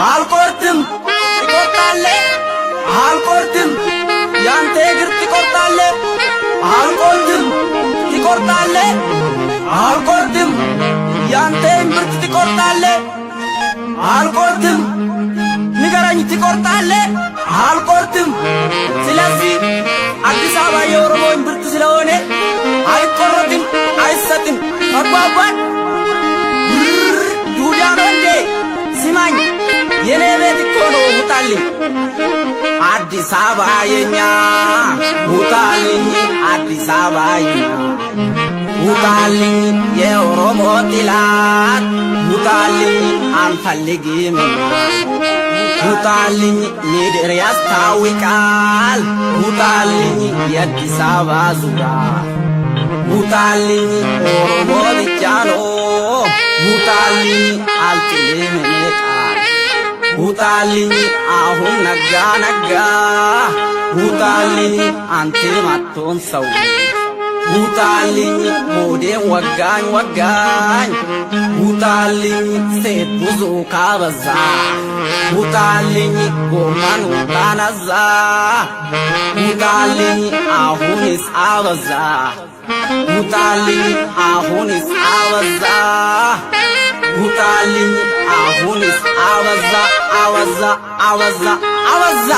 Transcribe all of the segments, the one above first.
አልቆርጥም ትቆርጣለ አልቆርጥም ያንተ እግር ትቆርጣለ አልቆርጥም ትቆርጣለ አልቆርጥም ያንተ እምብርት ትቆርጣለ አልቆርጥም ንገረኝ ትቆርጣለ አልቆርጥም ስለዚህ አዲስ አበባ የኦሮሞ እምብርት ስለሆነ አይቆረጥም አይሰጥም ተግባባን ዱዳ ነው እንዴ ስማኝ የኔ ቤት እኮ ነው ውጣልኝ አዲስ አበባ የኛ ውጣልኝ አዲስ አበባ የኛ ውጣልኝ የኦሮሞ ጥላት ውጣልኝ አንፈልግም ውጣልኝ ምድር ያስታውቃል ውጣልኝ የአዲስ አበባ ዙሪያ ውጣልኝ ኦሮሞ ብቻ ነው ውጣልኝ አልጥልም ቃል ውጣልኝ አሁን ነጋ ነጋ ውጣልኝ አንተ ማቶን ሰው ውጣልኝ ሞዴን ወጋኝ ወጋኝ ውጣልኝ ሴት ብዙ ካበዛ ውጣልኝ ጎማን ታነዛ ውጣልኝ አሁንስ አበዛ ውጣልኝ አሁንስ አበዛ ውጣልኝ አሁንስ አበዛ አበዛ አበዛ አበዛ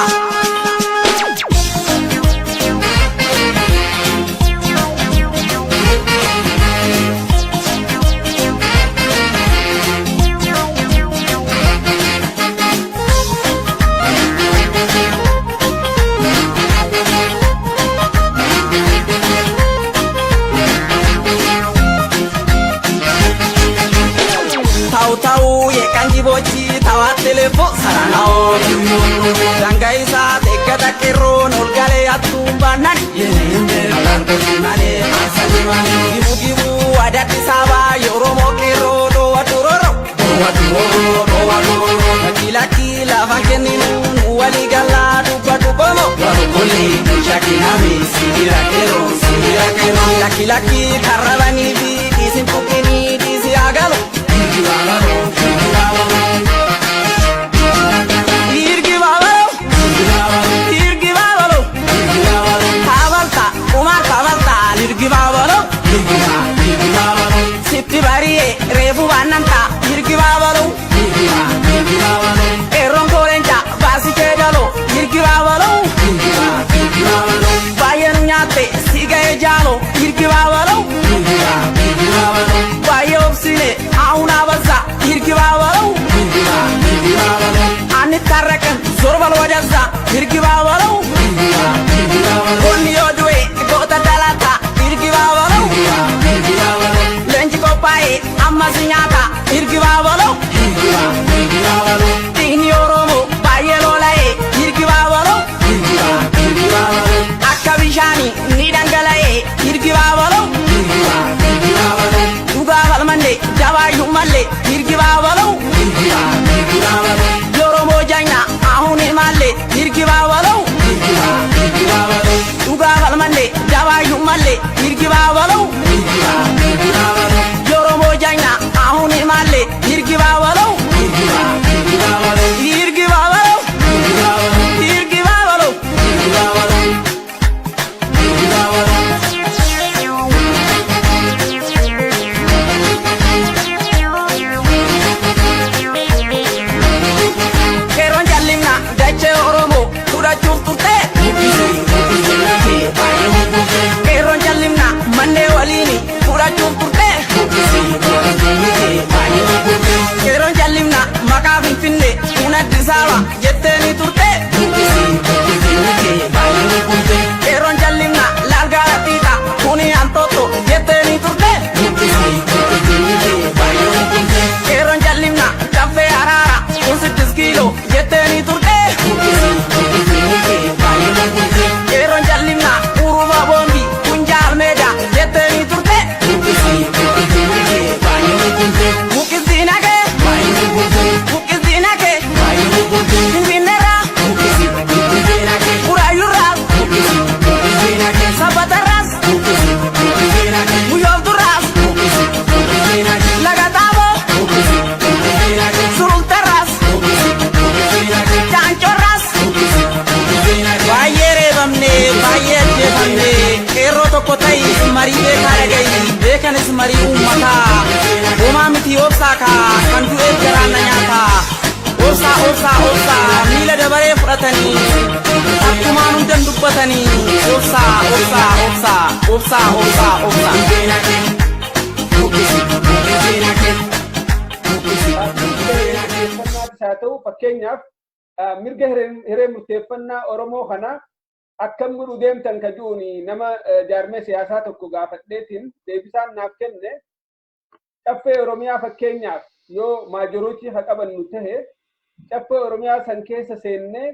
ታው የቃንጂቦች ታዋት ቴሌፎ ሰራናው ዳንጋይሳ ተከታከሮ ኖልጋሌ አቱምባናን የኔንደላንተናኔ አሰሊማኔ ጊቡ አዲስ አበባ የኦሮሞ ቄሮ ዶዋዶሮሮ ኪላኪ ላፋንከኒኑ ወሊጋላ ዱባዱቦሞ ወሮኮሌ ሻኪናሜ ሲራኬሮ ላኪላኪ ካራባኒ ዲሲንፑኪኒ ዲሲ አጋሎ sitti barie refu bananta irgi babalo erron korenja basi kedalo irgi babalo bayen nyate siga jalo irgi babalo bayo sine auna baza irgi babalo ani tarakan zorbal wajaza irgi babalo onni odwe gota dalata irgi babalo Pae amasinyata irgi babalo tini oromo bayelo lae irgi babalo akabishani nidangalae irgi babalo duga balmande jabayu malle irgi babalo oromo janya ahuni malle irgi babalo duga balmande jabayu malle irgi babalo janya ahuni malle irgi babalo irgi babalo irgi babalo keron jallimna dache oromo tura chufturte keron jallimna mande walini tura chufturte Keron jallimna maka finfinne una disaba jetteni turte Keron jallimna larga tita kuni antoto jetteni turte Keron jallimna cafe arara un 6 kilo jetteni turte Keron jallimna uruba bombi kunja almeda jetteni turte Mukizinake Finera marii uummataa homaa miti obsaa kan du'eef garaana nyaataa obsaa miila dabaree fudhatanii akkumaan hundan dubbatanii obsaa. haa ta'u fakkeenyaaf mirga hiree murteeffannaa Oromoo kana akkam godhu deemtan ka jiruuni nama jaarmee siyaasaa tokko gaafadheetiin deebisaan naaf kenne caffee Oromiyaa fakkeenyaaf yoo maajorootii haa qabannu tahe caffee Oromiyaa san keessa seennee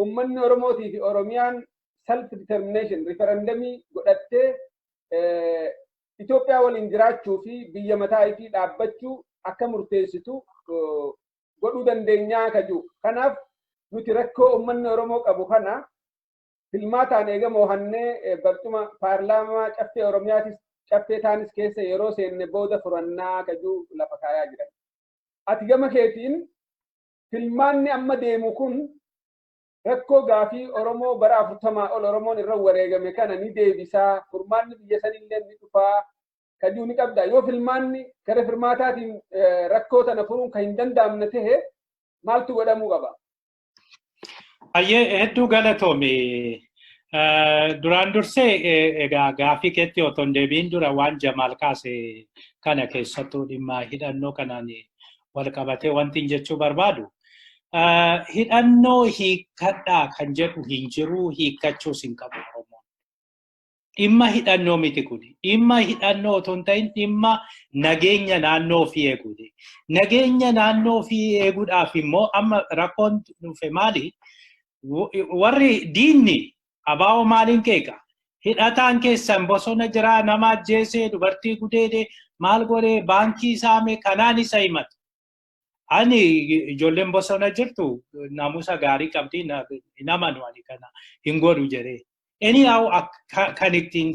ummanni Oromootii fi Oromiyaan self determination referendumii godhattee Itoophiyaa waliin jiraachuu fi biyya mataa ishii dhaabbachuu akka murteessitu godhuu dandeenyaa ka jiru. Kanaaf nuti rakkoo ummanni Oromoo qabu kana filmaataan eegamoo hannee barcuma paarlaamaa caffee Oromiyaatis caffee taanis keessa yeroo seenne booda furannaa ka jiru lafa kaayaa jiran. Ati gama keetiin filmaanni amma deemu kun rakkoo gaafii Oromoo bara 40 ol Oromoon irra wareegame kana ni deebisaa furmaanni biyya sanillee ni dhufaa ka jiru ni qabda. Yoo filmaanni gara firmaataatiin rakkoo tana furuun kan hin danda'amne tahe maaltu godhamuu qaba? Ayyee hedduu galatoome. Duraan dursee egaa gaafii keetti otoo hin deebiin dura waan Jamaal kaase kana keessattuu dhimma hidhannoo kanaan wal qabatee wanti jechuu barbaadu. Hidhannoo hiikkadhaa kan jedhu hin jiru hiikkachuus hin qabu Oromoon. Dhimma hidhannoo miti kuni. Dhimma hidhannoo otoo hin ta'in dhimma nageenya naannoo ofii eeguuti. Nageenya naannoo ofii eeguudhaaf immoo amma rakkoon dhufe maali? Warri diinni abaa'oo maaliin keeka? Hidhataan keessan bosona jiraa nama ajjeesee dubartii gudeede maal godhee baankii saame kanaan isa himatu. Ani ijoolleen bosona jirtu naamusa gaarii qabdi namanu ani kana hin godhu jedhee. Anyhow kan ittiin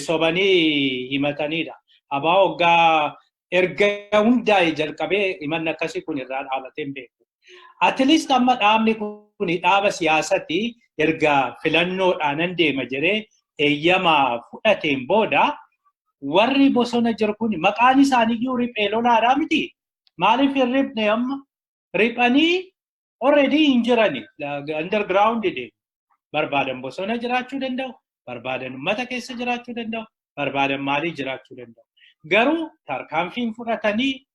sobanii himatanidha. Abbaa waggaa erga hundaa'e jalqabee himanni akkasii kun irraa dhaabatee hin beeku. At least amma dhaabni kun dhaaba siyaasatti erga filannoodhaan deema jedhee eeyyama fudhateen booda warri bosona jiru kun maqaan isaaniiyyuu riphee lolaadhaa miti. Maaliif hin ribne amma riphanii already hin jirani underground deemu. Barbaadan bosona jiraachuu danda'u, barbaadan uummata keessa jiraachuu danda'u, barbaadan maalii jiraachuu danda'u. Garuu tarkaanfiin fudhatanii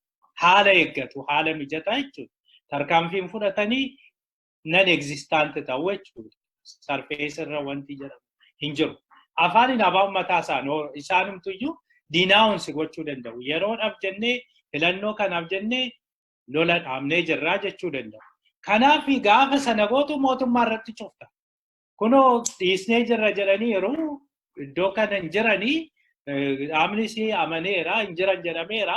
haala eeggatu, haala mijataa jechuudha. Tarkaanfiin fudhatanii nan existant ta'u jechuudha. Sarfees irra wanti jedhamu hin jiru. Afaaniin abaa uummataa isaanumtuyyuu diinaawunsi gochuu danda'u. Yeroodhaaf jennee filannoo kanaaf jennee lola dhaabnee jirraa jechuu danda'u. Kanaaf gaafa sana gootu mootummaa irratti cufta. Kunoo dhiisnee jirra jedhanii yeroo iddoo kana hin jiranii dhaabnis amaneera hin jiran jedhameera.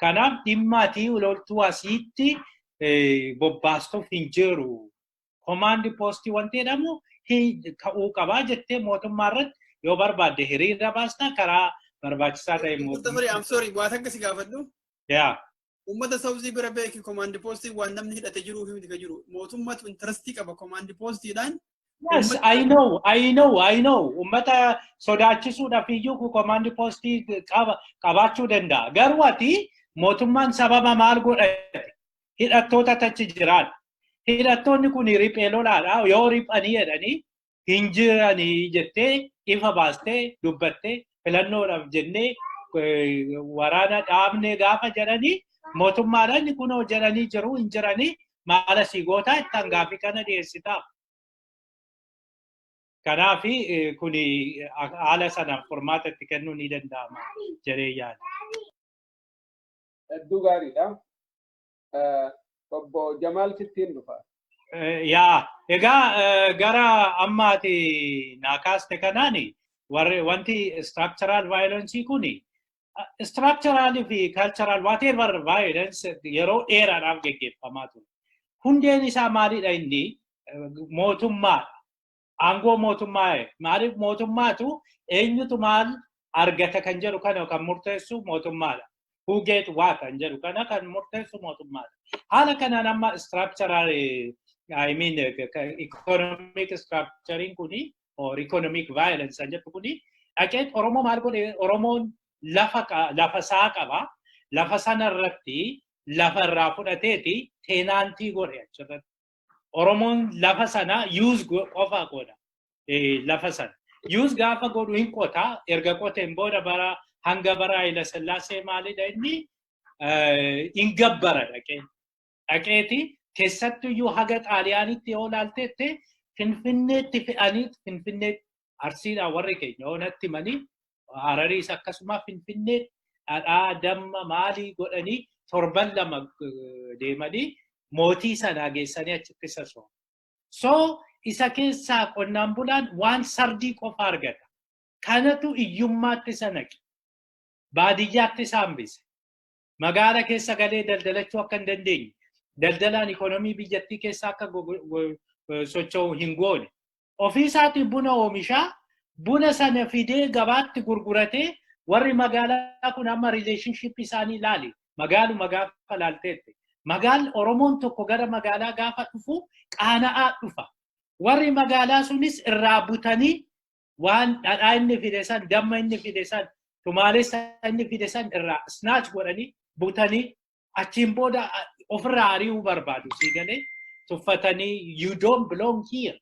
Kanaaf dhimmaatii loltuu asiitti bobbaastuuf hin jiru. Komaandi poostii wanti jedhamu ka'uu qabaa jettee mootummaa irratti yoo barbaadde hiriira baastaa karaa barbaachisaa ta'e mootummaa. I'm sorry, waan akkasii gaafadhu. Yeah. Ummata Saawuzii bira beeki komaandi poostii waan namni hidhate jiruu fi miti ka jiru. Mootummaatu intarastii qaba komaandi poostiidhaan. Yes, I know. Ummata sodaachisuudhaaf iyyuu komaandi poostii qabaachuu danda'a. Garuu ati mootummaan sababa maal godhate? Hidhattoota tachi jiraan. Hidhattoonni kun riphee lolaadha. Yoo riphanii jedhanii hin jiranii jettee ifa baastee dubbattee filannoodhaaf jennee waraana dhaabnee gaafa jedhanii mootummaadhaan kunoo jedhanii jiru hin jiranii maala sigootaa ittaan gaafii kana dhiyeessitaaf. Kanaaf kuni haala sanaan furmaata itti kennuu ni danda'ama jedhee yaada. Hedduu gaariidha. Obbo Jamaal sittiin dhufa. Yaa egaa gara ammaati naakaaste kanaani wanti structural violence kuni structural fi cultural whatever violence yeroo dheeraadhaaf geggeeffamaa ture. Hundeen isaa maalidha inni mootummaa aangoo mootummaa maaliif mootummaatu eenyutu maal argata kan jedhu kana kan murteessu mootummaadha. Who get what kan jedhu kana kan murteessu mootummaadha. Haala kanaan amma structural I mean economic structuring kuni or economic violence kan jedhu kuni dhaqeet Oromoo maal godhe Oromoon lafa isaa qaba. Lafa sanarratti lafarraa fudhateeti teenaantii godhe achirratti. Oromoon lafa sana use qofa godha. Lafa sana. Use gaafa godhu hin qota. Erga qoteen booda hanga bara Haile Sillaasee maalidha inni hin gabbara dhaqee. Dhaqeeti keessattuyyuu haga Xaaliyaanitti yoo laalteette Finfinneetti fe'anii Finfinnee Arsiidhaan warri keenya oonatti manii Harariis akkasuma Finfinnee dhadhaa damma maalii godhanii torban lama deemanii mootii sana geessanii achitti sasoomu. So isa keessaa qonnaan bulaan waan sardii qofa argata. Kanatu iyyummaatti sanaqe. Baadiyyaatti hambise. Magaala keessa galee daldalachuu akka hin dandeenye. Daldalaan ikonomii biyyattii keessaa akka socho'u hin goone. Ofii isaatiin buna oomishaa, buna sana fidee gabaatti gurguratee warri magaalaa kun amma relationship isaanii ilaali. Magaaluma gaafa laalteette. Magaal Oromoon tokko gara magaalaa gaafa dhufu qaana'aa dhufa. Warri magaalaa sunis irraa butanii waan dhadhaa inni fide san, damma inni fide san, tumaalessa inni fide san irraa snatch godhanii butanii achiin booda ofirraa ari'uu barbaadu. Si galee tuffatanii you don't belong here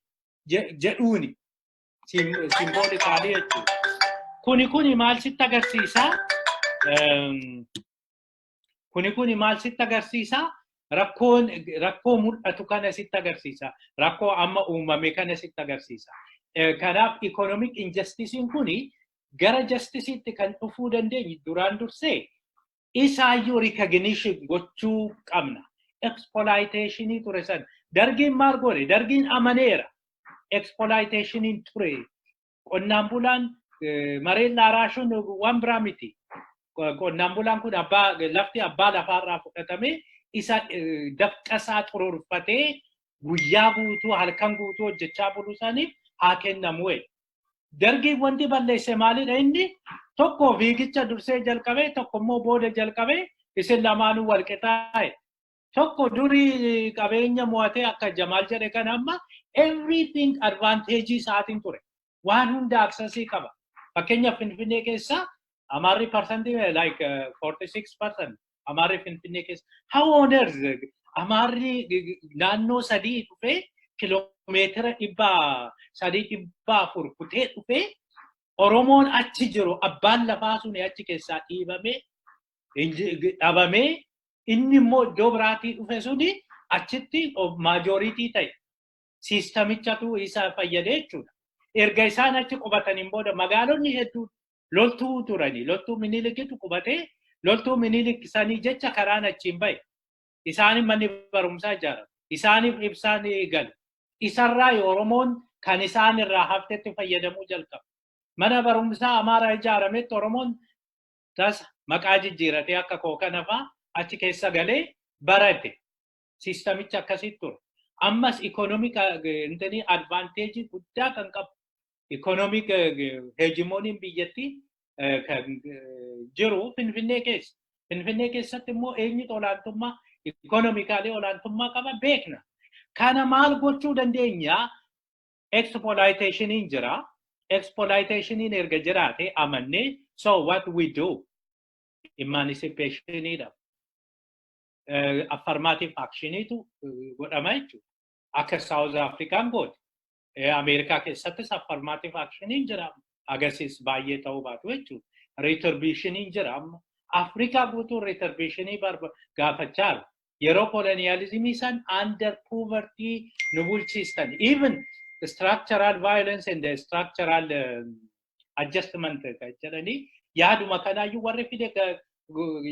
jedhuuni. Simboolikaanii jechuudha. Kuni maal sitti agarsiisa? Kuni maal sitti agarsiisa? Rakkoo mul'atu kana sitti agarsiisa. Rakkoo amma uumame kana sitti agarsiisa. Kanaaf economic injusticein kuni gara justiciitti kan dhufuu dandeenyu duraan dursee isaayyuu recognition gochuu qabna. Exploitationii ture san. Dargiin maal godhe? Dargiin amaneera. Exploitationin ture. Qonnaan bulaan mareen laaraashuun waan biraa miti. Qonnaan bulaan kun lafti abbaa lafaarraa fudhatame isa dafqasaa xuruurfatee guyyaa guutuu halkan guutuu hojjechaa bulu isaaniif haa kennamu. Dargiin wanti balleesse maalidha inni? Tokko fiigicha dursee jalqabee, tokko immoo booda jalqabee isin lamaanuu wal qixaa'e. Tokko durii qabeenya mo'atee akka Jamaal jedhe kan amma everything advantage isaatiin ture. Waan hunda accessii qaba. Fakkeenyaaf Finfinnee keessa Amaarri percentage like 46% Amaarri Finfinnee keessa. How on earth Amaarri naannoo sadii dhufee kiiloomeetira 300 kutee dhufee Oromoon achi jiru abbaan lafaa sun achi keessaa dhabamee inni immoo iddoo biraatii dhufe suni achitti majoritii ta'e. Siistamichatu isa fayyadee jechuudha. Erga isaan achi qubataniin booda magaalonni hedduun loltuu turanii. Loltuu Minilikitu qubatee loltuu Minilik sanii jecha karaan achiin bahe. Isaaniif manni barumsaa ijaarame. Isaaniif ibsaan gale. Isarraa Oromoon kan isaan irraa haftetti fayyadamuu jalqabe. Mana barumsaa Amaaraa ijaarametti Oromoon tasa maqaa jijjiiratee akka kookana fa'aa achi keessa galee barate. Siistamicha akkasitti ture. Ammas economic advantage guddaa kan qabu. Economic hegemoniin biyyattii kan jiru Finfinnee keessa. Finfinnee keessatti immoo eenyutu olaantummaa economically olaantummaa qaba beekna. Kana maal gochuu dandeenya? Exploitationiin jira. Exploitationiin erga jiraate amannee so what we do? Emancipationidha. Affirmative actionitu godhama jechuudha. Akka South African godhe. Amerikaa keessattis affirmative actioniin jira. Agarsiis baay'ee ta'uu baatu jechuudha. Retributionin jira. Afrikaa guutuu retributionii gaafachaa jiru. Yeroo colonialismii san under poverty nu bulchiistan. Even structural violence and the structural adjustment jedhanii yaaduma kanaayyuu warri fide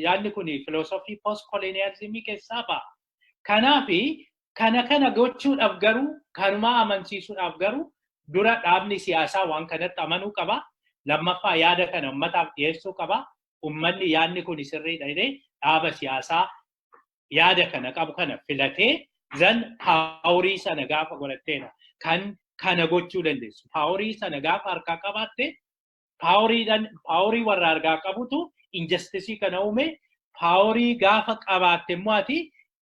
yaadni kun philosophy post colonialismii keessaa ba'a. Kanaafi kana gochuudhaaf garuu kanuma amansiisuudhaaf garuu dura dhaabni siyaasaa waan kanatti amanuu qaba. Lammaffaa yaada kana ummataaf dhiyeessuu qaba. Ummanni yaadni kun sirriidha jedhee dhaaba siyaasaa yaada kana qabu kana filatee zan paaworii sana gaafa godhatteedha. Kan kana gochuu dandeessu. Paaworii sana gaafa harkaa qabaatte paaworii warra harkaa qabutu injustice kana uume. Paaworii gaafa qabaatte immoo ati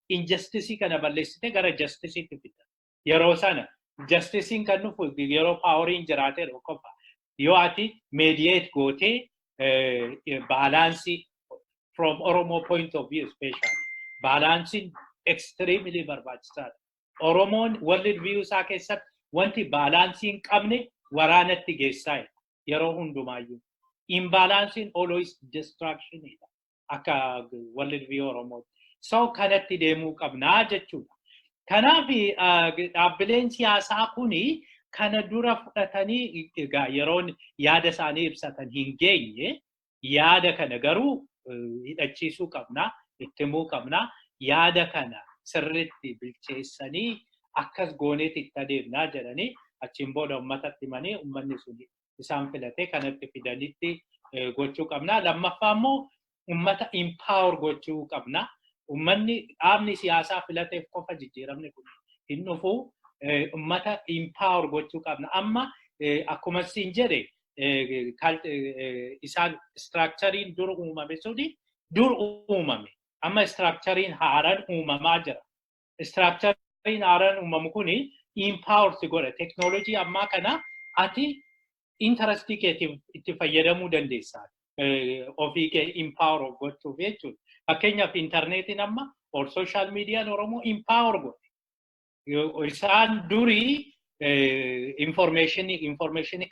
injustice kana balleessite gara justiceetti fidda. Yeroo sana justicein kan dhufu yeroo paaworiin jiraatee qofa. Yoo ati mediate gootee balancing from Oromo point of view especially. Balancing extremely barbaachisaadha. Oromoon world view isaa keessatti wanti balancing qabne waraanatti geessaa yeroo hundumaayyuu. Imbalancing always destruction akka world view Oromoo. So kanatti deemuu qabnaa jechuudha. Kanaaf dhaabbileen siyaasaa kuni kana dura fudhatanii yeroon yaada isaanii ibsatan hin geenye yaada kana garuu hidhachiisuu qabna itti himuu qabna yaada kana sirriitti bilcheessanii akkas gooneetti itti adeemnaa jedhanii achiin booda uummatatti himanii uummanni sun isaan filatee kanatti fidanitti gochuu qabna. Lammaffaa immoo uummata empower gochuu qabna. Uummanni dhaabni siyaasaa filateef qofa jijjiiramni kun hin dhufu. Ummata empower gochuu qabna. Amma akkuma siin jedhe isaan structurein dur uumame suni dur uumame. Amma structurein haaraan uumamaa jira. Structurein haaraan uumamu kuni empower si godha. Technology ammaa kana ati interestii keetiif itti fayyadamuu dandeessaa. Ofii kee empower gochuuf jechuudha. Fakkeenyaaf internetiin amma or social media Oromoo empower godha. Isaan durii information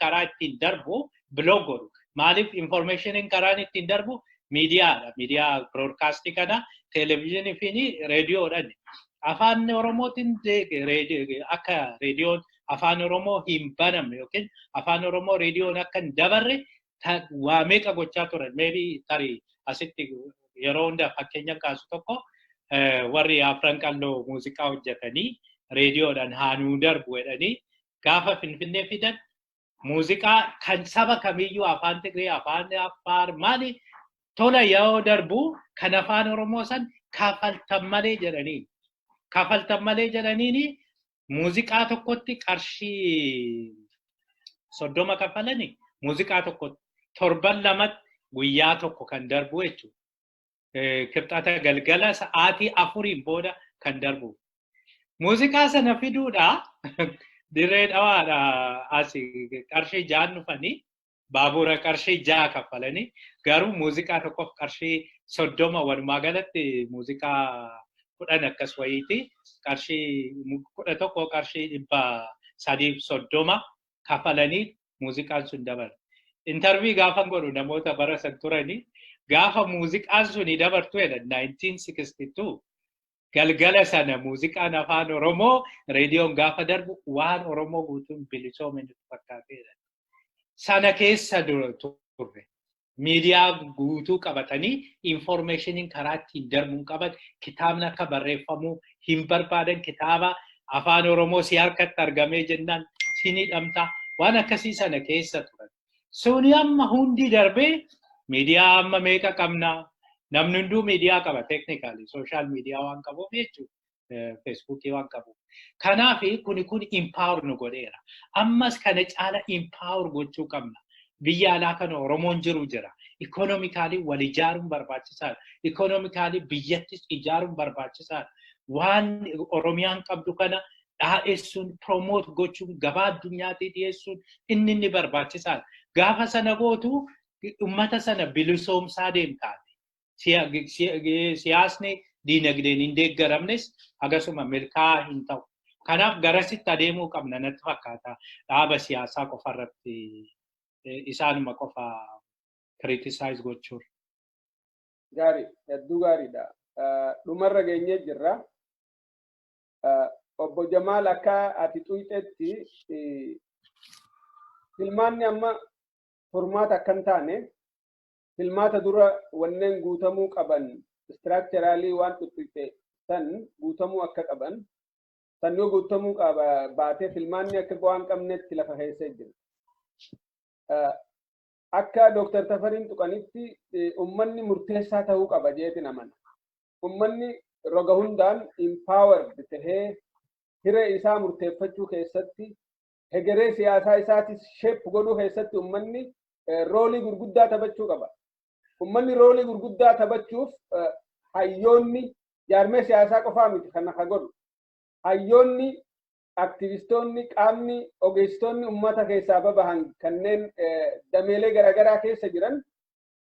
karaa ittiin darbu blog godhu. Maaliif information karaa ittiin darbu miidiyaa broadcastii kana televizyinii fi reediyoodhaan. Afaan Oromootiin akka reediyoon afaan Oromoo hin banamne yookiin afaan Oromoo reediyoon akka hin dabarre waa meeqa gochaa turan. Maybe tarii asitti yeroo hunda fakkeenya kaasu tokko warri Afran Qalloo muuziqaa hojjetanii reediyoodhaan haanuu darbu jedhanii gaafa Finfinnee fidan muuziqaa kan saba kamiyyuu afaan Tigree, afaan Affaar maali tola yoo darbu kan afaan Oromoo san kafaltan malee jedhanii. Kafaltan malee jedhanii muuziqaa tokkotti qarshii 30 kafalanii muuziqaa tokkotti torban lamatti guyyaa tokko kan darbu jechuudha. Kibxata galgala sa'aatii 4 booda kan darbu. Muuziqaa sana fiduudha dirree dhawaadha asii qarshii 6 dhufanii baabura qarshii 6 kaffalanii garuu muuziqaa tokkoof qarshii 30 walumaa galatti muuziqaa 10 akkas wayiiti qarshii 11 qarshii 330 kaffalanii muuziqaan sun dabarre. Interview gaafa godhu namoota bara san turanii gaafa muuziqaan suni dabartu jedhan 1962 galgala sana muuziqaan afaan Oromoo reediyoon gaafa darbu waan Oromoo guutuun bilisoome nutti fakkaateedha. Sana keessa turre miidiyaa guutuu qabatanii informationin karaa ittiin darbuun qaban kitaabni akka barreeffamuu hin barbaadan kitaaba afaan Oromoo si harkatti argamee jennaan si hidhamta waan akkasii sana keessa turan. Suni amma hundi darbee miidiyaa amma meeqa qabna? Namni hunduu miidiyaa qaba technically social media waan qabuuf jechuudha. Facebookii waan qabuuf. Kanaaf kun empower nu godheera. Ammas kana caala empower gochuu qabna. Biyya alaa kana Oromoon jiru jira. Economically wal ijaaruun barbaachisaadha. Economically biyyattis ijaaruun barbaachisaadha. Waan Oromiyaan qabdu kana dhaadheessuun promote gochuun gabaa addunyaatti dhiyeessuun inni barbaachisaadha. Gaafa sana gootu ummata sana bilisoomsaa deemtaati. Siyaasni diinagdeen hin deeggaramnes akkasuma milkaa'aa hin ta'u. Kanaaf garasitti adeemuu qabna natti fakkaata. Dhaaba siyaasaa qofarratti isaanuma qofa criticize gochuun. Gaarii, hedduu gaariidha. Dhumarra geenyee jirra. Obbo Jamaal akka ati xuyxetti filmaanni amma formaata akkan taane filmaata dura wanneen guutamuu qaban structurally waan xuxuxe san guutamuu akka qaban san yoo guutamuu qaba baatee filmaanni akka waan qabnetti lafa keessee jira. Akka Dr. Tafariin tuqanitti ummanni murteessaa ta'uu qaba jeetin amana. Ummanni roga hundaan empowered tahee hiree isaa murteeffachuu keessatti hegeree siyaasaa isaatis shape godhuu keessatti ummanni roolii gurguddaa taphachuu qaba. Ummanni roolii gurguddaa taphachuuf hayyoonni jaarmee siyaasaa qofaa miti kan akka godhu. Hayyoonni aktivistoonni qaamni ogeessitoonni ummata keessaa babahan kanneen dameelee garaagaraa keessa jiran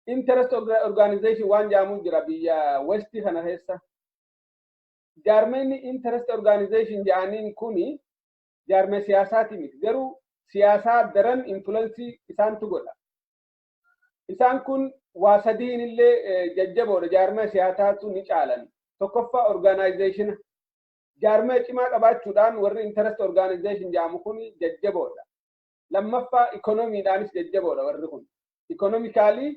interest organization waan jaamu jira biyya west kana keessa. Jaarmeen interest organization jaaniin kuni jaarmee siyaasaati miti. Garuu siyaasaa daran influence isaantu godha. Isaan kun waa sadiin illee jajjaboodha. Jaarmee siyaasaatu ni caalan. Tokkoffaa organization jaarmee cimaa qabaachuudhaan warri interest organization jaamu kun jajjaboodha. Lammaffaa economyidhaanis jajjaboodha warri kun. Economically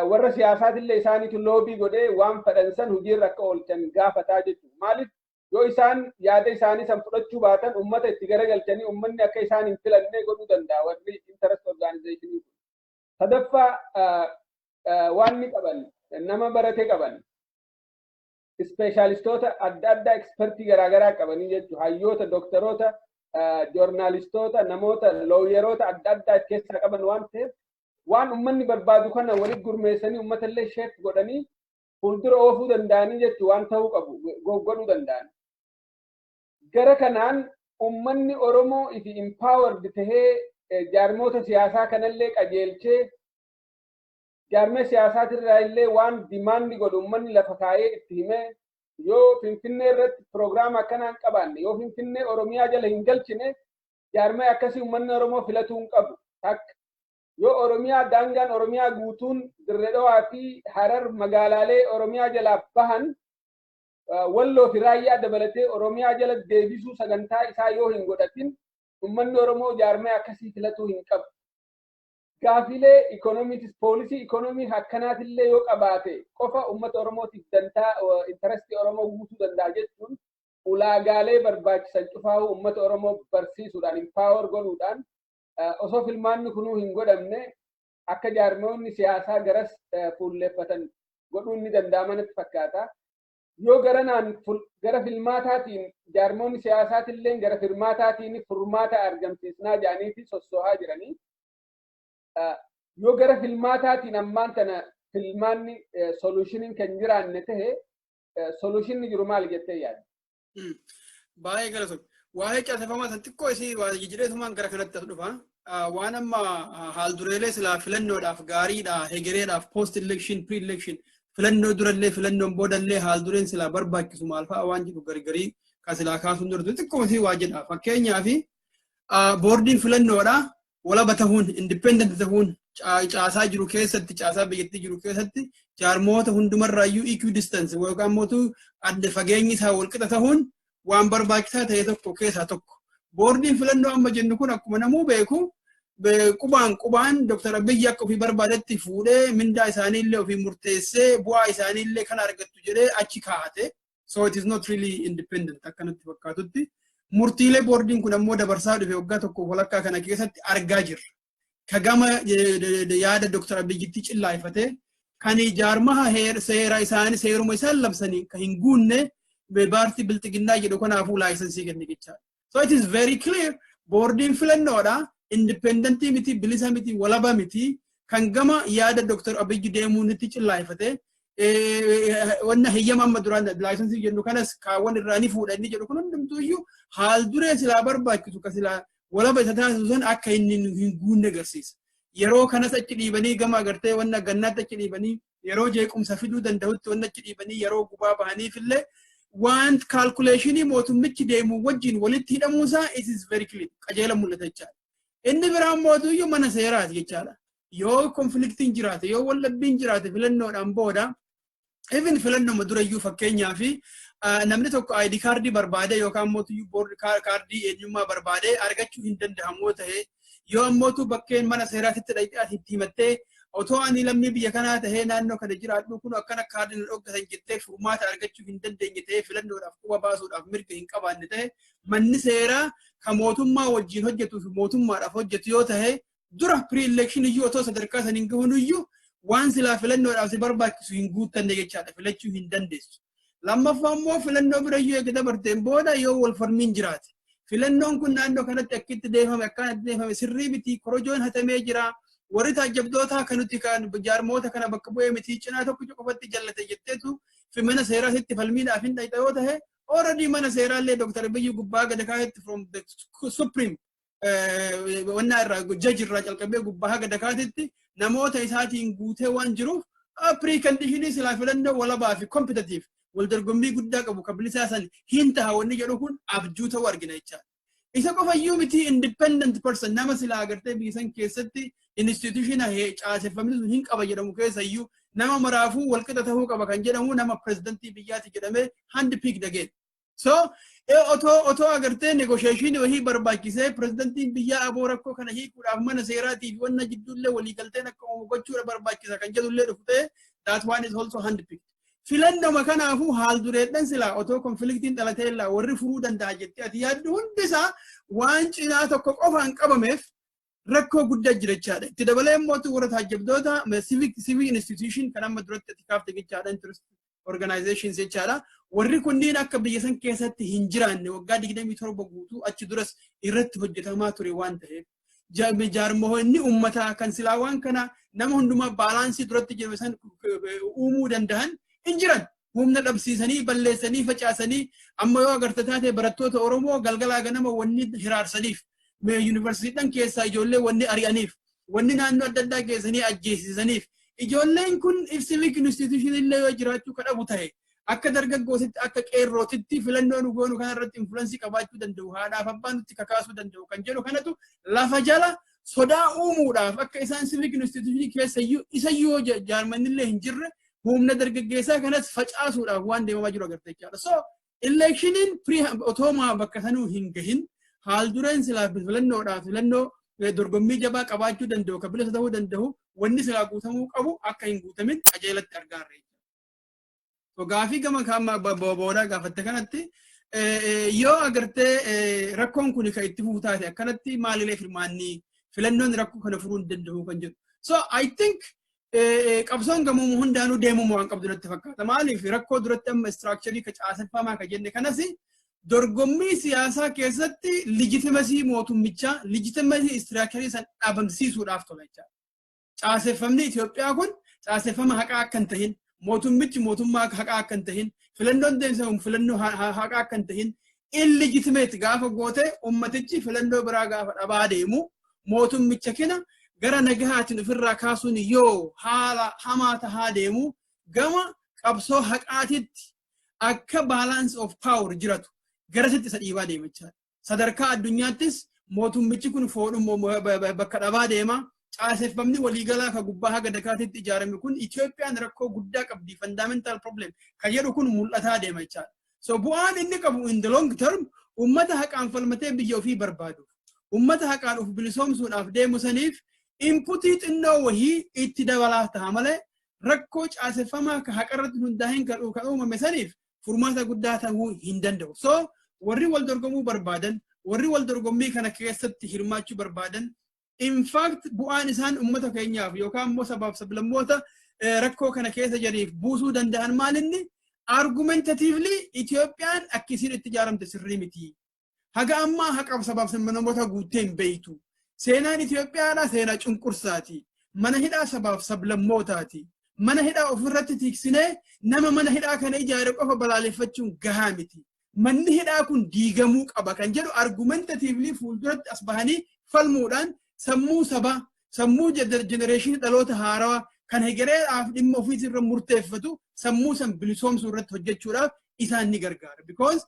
warra siyaasaatiillee isaaniitu loobii godhee waan fedhansan hojiirra akka oolchan gaafataa jechuudha. Maaliif yoo isaan yaada isaanii san fudhachuu baatan ummata itti garagalchanii ummanni akka isaan hin filannee godhuu danda'a warri interest organization. Sadaffaa waan ni qaban nama baratee qaban ispeeshaalistoota adda addaa ekspertii garaagaraa qabanii jechuudha. Hayyoota, dooktaroota, joornaalistoota, namoota looyeroota adda addaa keessaa qaban waan ta'eef waan ummanni barbaadu kana walitti gurmeessanii ummatallee sheek godhanii fuuldura oofuu danda'anii jechuudha. Waan ta'uu qabu godhuu danda'an. Gara kanaan ummanni Oromoo ifi empowered tahee jaarmoota siyaasaa kanallee qajeelchee jaarmee siyaasaatiirraa illee waan dimaandi godhu ummanni lafa kaayee itti himee yoo Finfinnee irratti piroograama akkanaan qabaanne yoo Finfinnee Oromiyaa jala hin galchine jaarmee akkasii ummanni Oromoo filatuu hin qabu. Takka yoo Oromiyaa daangaan Oromiyaa guutuun Dirree Dhawaa fi Harar magaalaalee Oromiyaa jalaa bahan Walloo fi Raayyaa dabalatee Oromiyaa jala deebisuu sagantaa isaa yoo hin godhatin ummanni Oromoo jaarmee akkasii filatuu hin qabu. Gaafilee ikoonomiitis poolisii ikoonomii akkanaatillee yoo qabaate qofa ummata Oromootiif dantaa intarestii Oromoo guutuu danda'a jechuun ulaagaalee barbaachisan cufaa'uu ummata Oromoo barsiisuudhaan empower godhuudhaan osoo filmaanni kunuu hin godhamne akka jaarmoonni siyaasaa garas fuulleeffatan godhuun ni danda'amanitti fakkaata. Yoo gara filmaataatiin jaarmoonni siyaasaatillee gara filmaataatiin furmaata argamsiisnaa jedhanii fi sossohaa jiranii. Yoo gara filmaataatiin ammaan tana filmaanni solushiniin kan jiraanne tahe solushini jiru maal jettee yaadda? Baay'ee galatoom. Waa'ee caasafamaa san xiqqoo isii waa jijjiireetumaan gara kanatti as dhufa. Waan amma haaldureelee silaa filannoodhaaf gaariidha, hegereedhaaf, post election, pre election filannoo durallee filannoon boodallee haaldureen silaa barbaachisu maal fa'a waan jedhu gargarii kan silaa kaasuun durtu xiqqoo isii waa jedha. Fakkeenyaaf boordiin filannoodha walaba tahuun independent tahuun caasaa jiru keessatti caasaa biyyattii jiru keessatti jaarmoota hundumarraayyuu equidistance yookaan mootu adda fageenyi isaa walqixa tahuun waan barbaachisaa ta'e tokko keessaa tokko. Boordiin filannoo amma jennu kun akkuma namuu beeku qubaan Dr. Abiyyi akka ofii barbaadetti fuudhee mindaa isaaniillee ofii murteessee bu'aa isaaniillee kan argattu jedhee achi kaa'ate. So it is not really independent akkanatti fakkaatutti. Murtiilee boordiin kun ammoo dabarsaa dhufe waggaa tokko walakkaa kana keessatti argaa jirra. Kagama yaada Dr. Abiyyitti cillaayfate kan jaarmaha seera isaanii seeruma isaan labsanii kan hin guunne baartii bilxiginnaa jedhu kanaafuu laayisensii kenne jechaadha. So it is very clear boordiin filannoodha independentii miti bilisa miti walaba miti kan gama yaada Dr. Abiyyi deemuun itti cillaayfate wanna heyyama amma duraan laayisensii jennu kanas kaawwan irraa ni fuudha inni jedhu kun hundumtuuyyuu haal duree silaa barbaachisu ka silaa walaba isa taasisu san akka inni hin guunne agarsiisa. Yeroo kanas achi dhiibanii gama agartee wanna gannaatti achi dhiibanii yeroo jeequmsa fiduu danda'utti wanna achi dhiibanii yeroo gubaa bahaniifillee waan calculationii mootummichi deemu wajjin walitti hidhamuusaa it is very clear qajeela mul'ata jechaadha. Inni biraan mootuyyuu mana seeraati jechaadha. Yoo konfliktiin jiraate yoo wallabbiin jiraate filannoodhaan booda even filannoo durayyuu fakkeenyaaf namni tokko ID kaardii barbaade yookaan mootuyyuu boordi kaardii eenyummaa barbaade argachuu hin danda'amu ta'e yoo ammootu bakkeen mana seeraatitti dhaqxee itti himattee otoo ani lammii biyya kanaa tahee naannoo kana jiraadhu kun akkana kaardii dhoggatan jettee furmaata argachuu hin dandeenye ta'e filannoodhaaf quba baasuudhaaf mirga hin qabaanne ta'e manni seeraa kan mootummaa wajjin hojjetuu fi mootummaadhaaf hojjetu yoo ta'e dura pre-election iyyuu otoo sadarkaa san hin gahuun iyyuu waan silaa filannoodhaaf si barbaachisu hin guuttanne jechaadha filachuu hin dandeessu. Lammaffaa immoo filannoo birayyuu eega dabarteen booda yoo wal falmiin jiraate filannoon kun naannoo kanatti akkitti deemame akkanatti deemame sirrii miti korojoon hatamee jira. Warri taajjabdoota kanuti kan jaarmoota kana bakka bu'ee miti cinaa tokko qofatti jallate jetteetu fi mana seeraa sitti falmiidhaaf hin dhayxa yoo ta'e already mana seeraa illee Dr. Abiyyi gubbaa gad kaayetti from the supreme wanna irraa judge irraa calqabee gubbaa gad kaayetti namoota isaatiin guutee waan jiruuf preconditionii silaa filannoo walabaa fi competitive wal dorgommii guddaa qabu kabilisaa san hin ta'a wanni jedhu kun abjuu ta'uu argina jechaadha. Isa qofayyuu miti independent person nama silaa agartee biyyisan keessatti institution caaseffamni sun hin qaba jedhamu keessayyuu nama maraafuu walqixa ta'uu qaba kan jedhamu nama presidentii biyyaati jedhamee hand picked again. So otoo agartee negotiation wahii barbaachisee presidentiin biyyaa aboo rakkoo kana hiikuudhaaf mana seeraatii fi wanna jidduullee waliigalteen akka uumu gochuudha barbaachisa kan jedhullee dhufte that one is also hand picked. Filannoma kanaafuu haal dureedhan silaa otoo konfliktiin dhalatee illaa warri furuu danda'a jettee ati yaaddu hundisaa waan cinaa tokko qofaan qabameef rakkoo guddaa jirachaadha. Itti dabalee immoo warra taajjabdoota civic institution kan amma duratti ati kaafte jechaadha interest organizations jechaadha. Warri kunniin akka biyya san keessatti hin jiraanne waggaa 27 guutuu achi duras irratti hojjetamaa ture waan ta'eef jaarmoonni uummataa kan silaa waan kana nama hundumaa baalaansii duratti jiru san uumuu danda'an hin jiran. Humna dhabsiisanii balleessanii facaasanii amma yoo agarta taate barattoota Oromoo galgalaa ganama wanni hiraarsaniif yuunivarsiitiidhaan keessaa ijoollee wanni ari'aniif wanni naannoo adda addaa keessanii ajjeesisaniif ijoolleen kun civic institution illee yoo jiraachuu kadhabu ta'e akka dargaggootitti akka qeerrootitti filannoo nu goonu kana irratti influensii qabaachuu danda'u haadhaaf abbaan nutti kakaasuu danda'u kan jedhu kanatu lafa jala sodaa uumuudhaaf akka isaan civic institution keessayyuu isayyuu jaarmannillee hin jirre humna dargaggeessaa kanas facaasuudhaaf waan deemamaa jiru agartee jechaadha. So electioniin otoomaa bakka sanuu hin gahin haal dureen silaa filannoodhaaf filannoo dorgommii jabaa qabaachuu danda'u kan bilisa ta'uu danda'u wanni silaa guutamuu qabu akka hin guutamin qajeelatti argaarre. So gaafii gama kaama boodaa gaafatte kanatti yoo agartee rakkoon kun kan itti fufuu taate akkanatti maalilee firmaanni filannoon rakkoo kana furuu hin danda'u kan jedhu. So I think qabsoon gamoo hundaanuu deemuu waan qabdu natti fakkaata. Maaliif rakkoo duratti amma structurii ka caaseffamaa ka jenne kanas dorgommii siyaasaa keessatti legitimacy mootummichaa legitimacy structurii san dhabamsiisuudhaaf tola jechaadha. Caaseffamni Itoophiyaa kun caaseffama haqaa akka hin tahin mootummichi mootummaa haqaa akka hin tahin filannoon deemsamu filannoo haqaa akka hin tahin illegitimate gaafa goote ummatichi filannoo biraa gaafa dhabaa deemu mootummicha kina gara nagahaatiin ofirraa kaasuun yoo haala hamaa tahaa deemu gama qabsoo haqaatitti akka balance of power jiratu garasitti isa dhiibaa deemachaa sadarkaa addunyaattis mootummichi kun foodhuma bakka dhabaa deema caaseffamni waliigalaa ka gubbaa haga dakaatitti ijaarame kun Itoophiyaan rakkoo guddaa qabdi fundamental problem kan jedhu kun mul'ataa deema jechaadha. So bu'aan inni qabu in the long term ummata haqaan falmatee biyya ofii barbaadu ummata haqaan of bilisoomsuudhaaf deemu saniif inputii xinnoo wahii itti dabalaaf ta'a malee rakkoo caaseffamaa ka haqarratti hundaa'een kan uumame saniif furmaata guddaa ta'uu hin danda'u. So warri wal dorgomuu barbaadan warri wal dorgommii kana keessatti hirmaachuu barbaadan in fact bu'aan isaan ummata keenyaaf yookaan immoo sabaaf sablammoota rakkoo kana keessa jariif buusuu danda'an maalinni argumentatively Itoophiyaan akkisiin itti ijaaramte sirrii miti. Haga ammaa haqa sabaaf sablammoota guuttee hin beeytu. Seenaan Itoophiyaadha seenaa cunqursaati. Mana hidhaa sabaaf sablammootaati. Mana hidhaa ofirratti tiksinee nama mana hidhaa kana ijaare qofa balaaleffachuun gahaa miti. Manni hidhaa kun diigamuu qaba kan jedhu argumentatively fuulduratti as bahanii falmuudhaan sammuu sabaa sammuu generation dhaloota haarawaa kan hegereedhaaf dhimma ofiisirra murteeffatu sammuu san bilisoomsuu irratti hojjechuudhaaf isaan ni gargaara. Because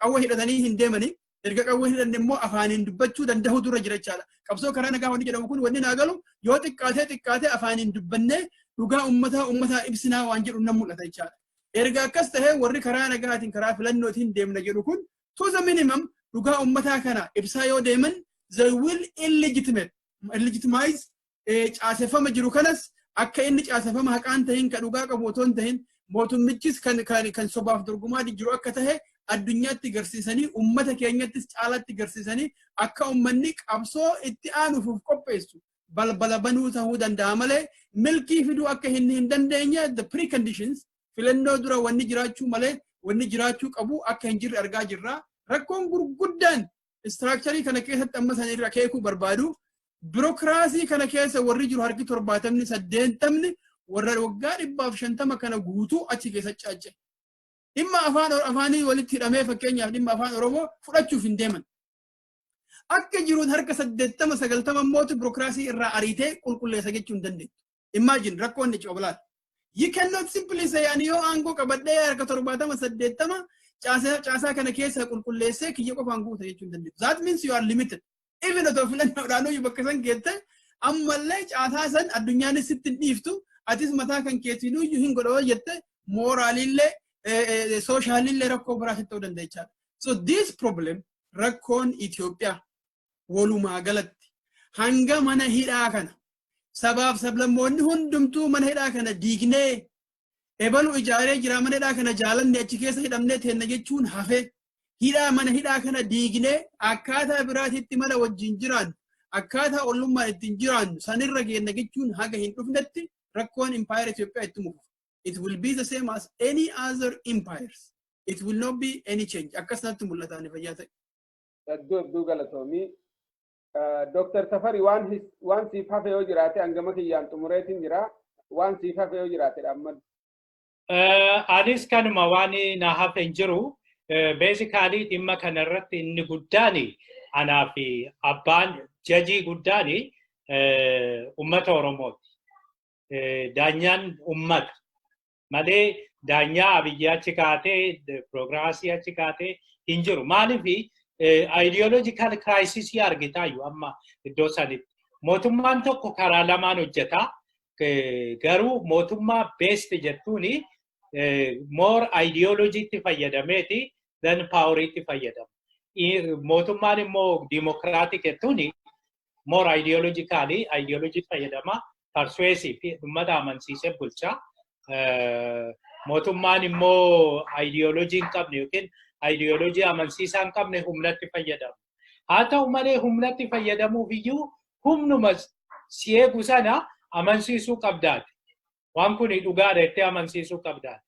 qawwa hidhatanii hin deemanii erga qawwa hidhanne immoo afaaniin dubbachuu danda'u dura jira jechaadha. Qabsoo karaa nagaa wanni jedhamu kun wanni naa galu yoo xiqqaatee afaaniin dubbannee dhugaa ummataa ibsinaa waan jedhu nan mul'ata jechaadha. Erga akkas tahee warri karaa nagaatiin karaa filannootiin deemna jedhu kun to the minimum dhugaa ummataa kana ibsaa yoo deeman they will illegitimize caaseffama jiru kanas akka inni caaseffama haqaan tahin ka dhugaa qabu otoo hin tahin mootummichis kan sobaaf dorgomaa jiru akka tahe addunyaatti garsiisanii ummata keenyattis caalaatti garsiisanii akka ummanni qabsoo itti aanuuf qopheessu balbala banuu ta'uu danda'a malee milkii fiduu akka hin dandeenye the preconditions filannoo dura wanni jiraachuu malee wanni jiraachuu qabu akka hin jirre argaa jirra. Rakkoon gurguddaan structurii kana keessatti amma san irra keekuu barbaadu birokraasii kana keessa warri jiru harki 70 warra waggaa 150 kana guutuu achi keessa caacce. Dhimma afaanii walitti hidhamee fakkeenyaaf dhimma afaan Oromoo fudhachuuf hin deeman. akka jiruun harka 80-90 mootu birokiraasii irraa ariitee qulqulleessa jechuun dandeettu. Imagine rakkoonni coblaat. You cannot simply say ani yoo aangoo qabadhee harka 70-80 caasaa kana keessa qulqulleessee kiyya qofaan guuta jechuun dandeettu. That means you are limited. Even though filannoodhaan bakka san geette ammallee caasaa san addunyaanis sitti dhiiftu atis mataa kan keetiin hin godhoo jette mooraalillee sooshaaliillee rakkoo biraatti ta'uu dandeecha. So this problem rakkoon Itoophiyaa walumaa galatti hanga mana hidhaa kana sabaaf sablammoonni hundumtuu mana hidhaa kana diignee ebalu ijaaree jira mana hidhaa kana jaalanne achi keessa hidhamnee teenna jechuun hafe hidhaa mana hidhaa kana diignee akkaataa biraatitti mala wajjin jiraan akkaataa ollummaan ittiin jiraan sanirra geenna jechuun haga hin dhufnetti rakkoon empire Itoophiyaa itti mufu. It will be the same as any other empires. It will not be any change. Akkasumatti mul'ataan fayyaa ta'e. Hedduu galatoomii. Dr. Safari waan siif hafe yoo jiraate hangama kiyyaan xumureetiin jira. Waan siif hafe yoo jiraate amma. Anis kanuma waan na hafe hin jiru. Basically dhimma kanarratti inni guddaani anaa fi abbaan jajii guddaani ummata Oromooti. Daanyaan ummata. Malee daanyaa Abiyyi achi kaatee progressii achi kaatee hin jiru. Maaliif ideological crisis argitaayu amma iddoo sanitti. Mootummaan tokko karaa lamaan hojjeta. Garuu mootummaa best jettuuni more ideology itti fayyadameeti than power itti fayyadamu. Mootummaan immoo democratic jettuuni more ideology fayyadama persuasive ummata amansiisee bulchaa. Mootummaan immoo ideology hin qabne yookiin ideology amansiisaa hin qabne humnatti fayyadamu. Haa ta'u malee humnatti fayyadamuuf iyyuu humnuma si eegu sana amansiisuu qabdaati. Waan kun dhugaadha jettee amansiisuu qabdaati.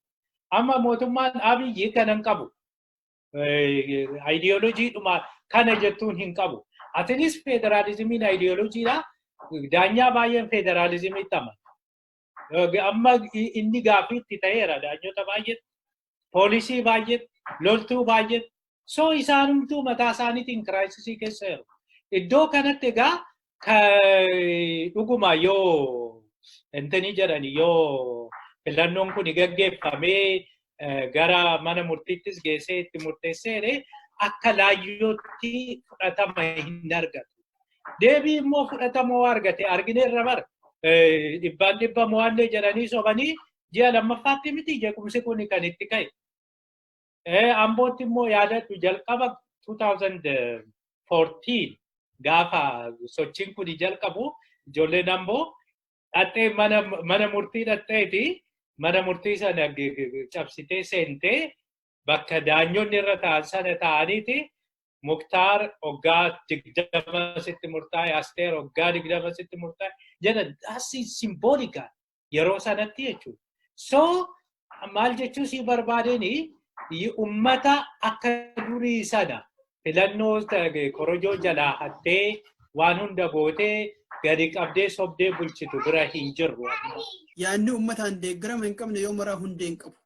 Amma mootummaan Abiyyi kana hin qabu. Ideology dhuma kana jettuun hin qabu. Atinis federalizimiin ideologiidha. Daanyaa baay'een federalizimiitti amanu. Amma inni gaafiitti ta'eera daanyota baay'eetti, poolisii baay'eetti, loltuu baay'eetti. So isaanumtuu mataa isaaniitiin kiraayisisii keessa jiru. Iddoo kanatti egaa dhuguma yoo intanii jedhani yoo filannoon kun gaggeeffamee gara mana murtiittis geessee itti murteessee akka laayyootti fudhatama hin argatu. Deebii immoo fudhatama argate argineerra bara. Dhibba mo'annee jedhanii sobanii ji'a lammaffaatti miti jeequmsi kun kan itti ka'e. Ambootti immoo yaadadhu jalqaba 2014 gaafa sochiin kun jalqabu ijoolleen Amboo dhattee mana murtii dhaqxeeti mana murtii sana cabsitee seentee bakka daanyonni irra ta'an sana ta'aniiti Muktaar waggaa 20 sitti murtaa'e, Asteer waggaa 20 sitti murtaa'e jedhan asi simboolika yeroo sanatti jechuudha. So maal jechuun si barbaadeni ummata akka durii sana filannoo korojoo jalaa hattee waan hunda gootee gadi qabdee sobdee bulchitu bira hin jirru. Yaanni ummataan deeggarama hin qabne yoo maraa hundee hin qabu.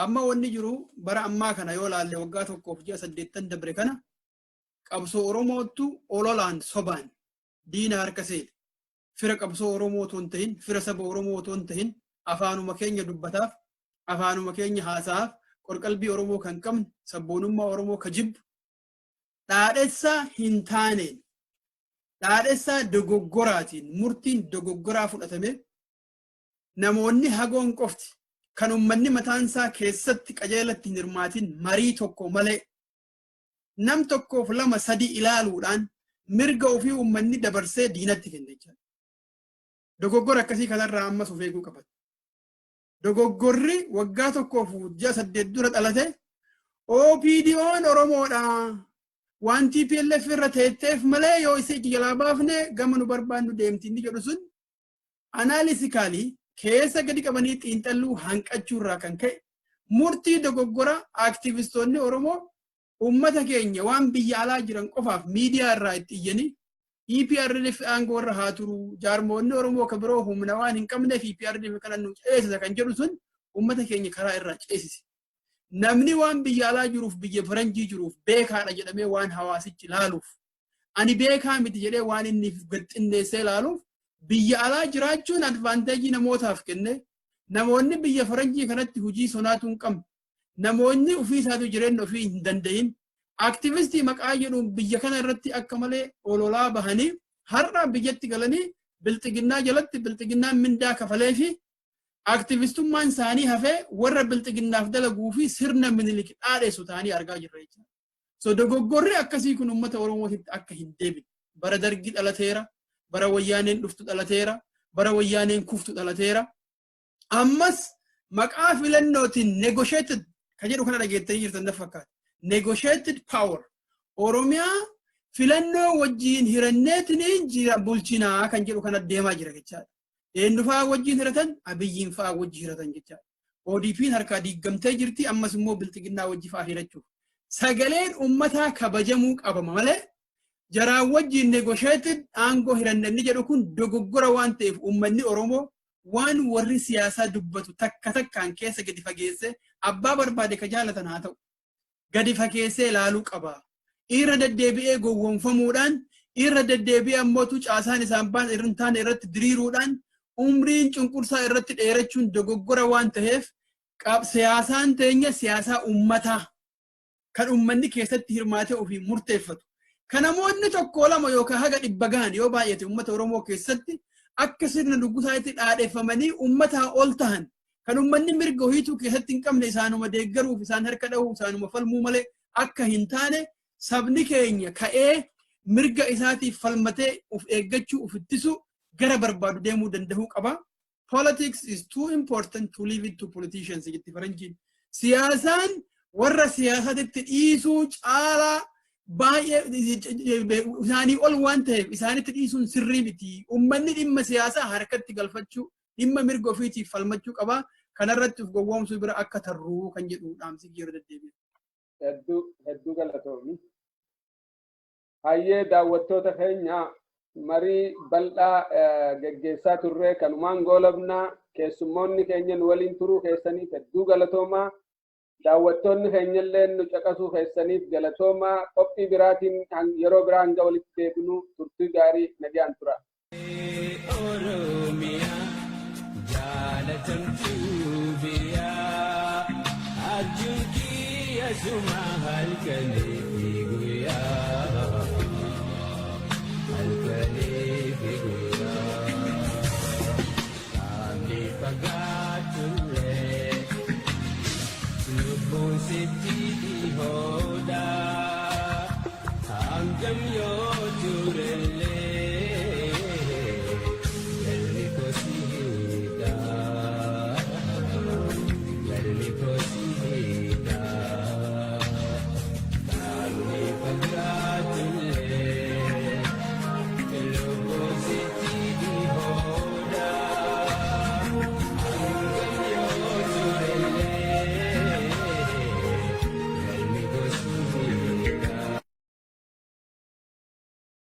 Amma wanni jiru bara ammaa kana yoo laalle waggaa tokkoof ji'a 8 dabre kana qabsoo Oromootu ololaan sobaan diina harka seene. Fira qabsoo Oromoo otoo hin ta'in, fira saba Oromoo otoo hin ta'in, afaanuma keenya dubbataaf, afaanuma keenya haasaaf, qorqalbii Oromoo kan qabne, sabboonummaa Oromoo ka jibbu, dhaadhessaa hin taaneen, dhaadhessaa dogoggoraatiin, murtiin dogoggoraa fudhatame namoonni hagoon qofti kan ummanni mataansaa keessatti qajeelatti hin hirmaatin marii tokko malee nam tokkoof 2-3 ilaaluudhaan mirga ofii ummanni dabarsee diinatti kenne jechuudha. Dogoggora akkasii kanarraa ammas of eeguu qaban. Dogoggorri waggaa tokkoof ji'a 8 dura dhalate OPDO'n Oromoodha. Wanti PLF irra teetteef malee yoo isii jalaa baafne gama nu barbaannu deemti inni jedhu sun analytically keessa gadi qabanii xiinxalluu hanqachuurraa kan ka'e murtii dogoggora aktivistoonni Oromoo ummata keenya waan biyya alaa jiran qofaaf miidiyaa irraa itti iyyanii EPRDF aangoo irra haa turu jaarmoonni Oromoo ka biroo humna waan hin qabneef EPRDF kana nu ceesisa kan jedhu sun ummata keenya karaa irraa ceesise. Namni waan biyya alaa jiruuf biyya faranjii jiruuf beekaadha jedhamee waan hawaasichi ilaaluuf ani beekaa miti jedhee waan inni gaxxinneessee ilaaluuf biyya alaa jiraachuun advaanteejii namootaaf kenne namoonni biyya faranjii kanatti hojii sonaatu hin qabne namoonni ofii isaatu jireenya ofii hin danda'in aktivistii maqaa jedhuun biyya kana irratti akka malee ololaa bahanii har'a biyyatti galanii bilxiginnaa jalatti bilxiginnaan mindaa kafalee fi aktivistummaan isaanii hafee warra bilxiginnaaf dalaguu fi sirna minilik dhaadheessu ta'anii argaa jirra jechuudha. So dogoggorri akkasii kun uummata Oromootitti akka hin deebine bara dargii dhalateera bara wayyaaneen dhuftu dhalateera bara wayyaaneen kuftu dhalateera ammas maqaa filannootiin negotiated kan jedhu kana dhageettanii jirtan na fakkaata negotiated power Oromiyaa filannoo wajjiin hiranneetiin jira bulchinaa kan jedhu kana deemaa jira jechaadha. Eenyufaa wajjiin hiratan Abiyyiin fa'aa wajjii hiratan jechaadha. ODP'n harkaa diigamtee jirti ammas immoo bilxiginnaa wajji fa'aa hirachuuf. Sagaleen ummataa kabajamuu qaba malee jaraa wajjiin negotiated aangoo hirannanni jedhu kun dogoggora waan ta'eef ummanni Oromoo waan warri siyaasaa dubbatu takka takkaan keessa gadi fageesse abbaa barbaade ka jaalatan haa ta'u gadi fageessee ilaaluu qaba. Irra deddeebi'ee gowwoomfamuudhaan irra deddeebi'ee ammootu caasaan isaan baan irra taane irratti diriiruudhaan umriin cunqursaa irratti dheerachuun dogoggora waan ta'eef siyaasaan teenya siyaasaa ummataa kan ummanni keessatti hirmaatee ofii murteeffatu. Kan namoonni tokko lama yookaan haga 100 gahan yoo baay'ate ummata Oromoo keessatti akka sirna duggusaatti dhaadheeffamanii ummataa ol tahan kan ummanni mirga ho'iituu keessatti hin qabne isaanuma deeggaruuf isaan harka dha'uu isaanuma falmuu malee akka hin taane sabni keenya ka'ee mirga isaatiif falmatee of eeggachuu of ittisu gara barbaadu deemuu danda'uu qaba. Politics is too important to leave it to politicians jetti faranjiin. Siyaasaan warra siyaasatti dhiisuu caalaa baay'ee isaanii ol waan ta'eef isaanitti dhiisuun sirrii miti. Uummanni dhimma siyaasaa harkatti galfachuu dhimma mirga ofiitiif falmachuu qaba. Kanarratti of gowwoomsuu bira akka tarruu kan jedhu dhaamsi yeroo deddeebi'e. Hedduu galatoomi. Hayyee daawwattoota keenya marii bal'aa geggeessaa turre kanumaan goolabnaa keessummoonni keenya nu waliin turuu keessaniif hedduu galatoomaa. Daawwattoonni keenya illee nu caqasuu keessaniif galatoomaa. Qophii biraatiin yeroo biraa hanga walitti deebinu turtii gaarii nagaan tura. Oromiyaa jaalatamtuu biyyaa arjun kiyya suma halkanii.